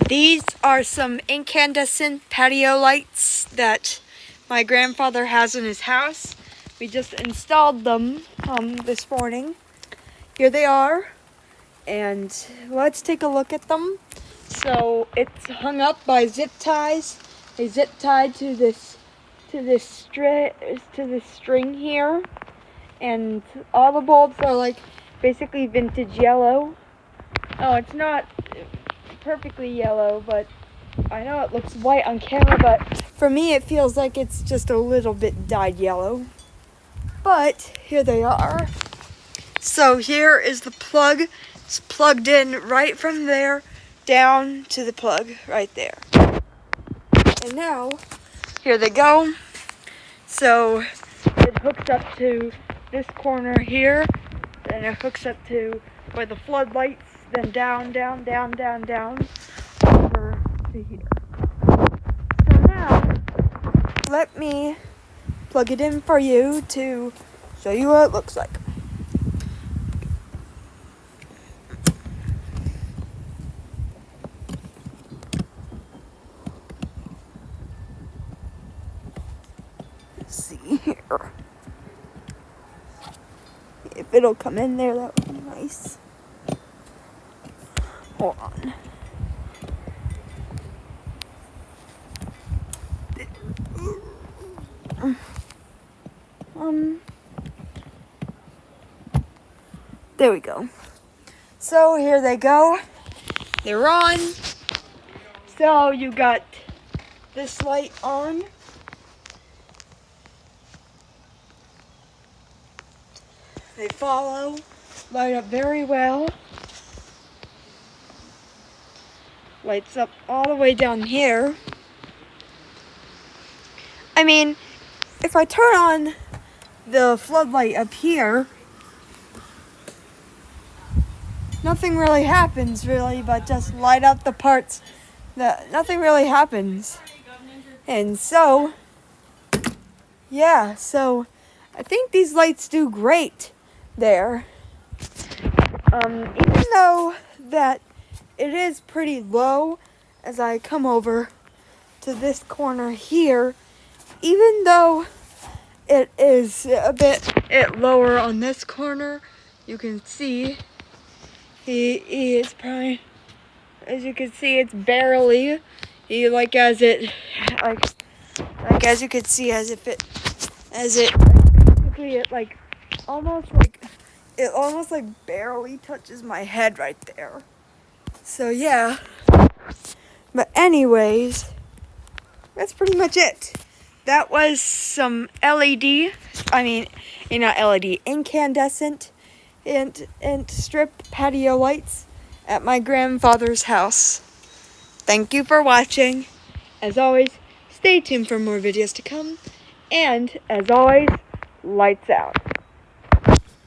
These are some incandescent patio lights that my grandfather has in his house. We just installed them this morning. Here they are, and let's take a look at them. So it's hung up by zip ties. They zip tied to this string here, and all the bulbs are like basically vintage yellow. Oh, it's not perfectly yellow, but I know it looks white on camera, but for me it feels like it's just a little bit dyed yellow. But here they are. So here is the plug. It's plugged in right from there down to the plug right there. And now, here they go. So it hooks up to this corner here, and it hooks up to where the floodlights, then down, down, down, down, down, over to here. So now, let me plug it in for you to show you what it looks like. Let's see here. If it'll come in there, that would be nice. Hold on. There we go. So here they go. They're on. So you got this light on. They follow, light up very well. Lights up all the way down here. I mean, if I turn on the floodlight up here, nothing really happens really, but just light up the parts that nothing really happens. And so, yeah, so I think these lights do great there. Even though that it is pretty low as I come over to this corner here, even though it is a bit lower on this corner, you can see he is probably, as you can see, it's barely as you can see, as it basically it almost barely touches my head right there. So yeah, but anyways, that's pretty much it. That was some incandescent and strip patio lights at my grandfather's house. Thank you for watching. As always, stay tuned for more videos to come. And as always, lights out.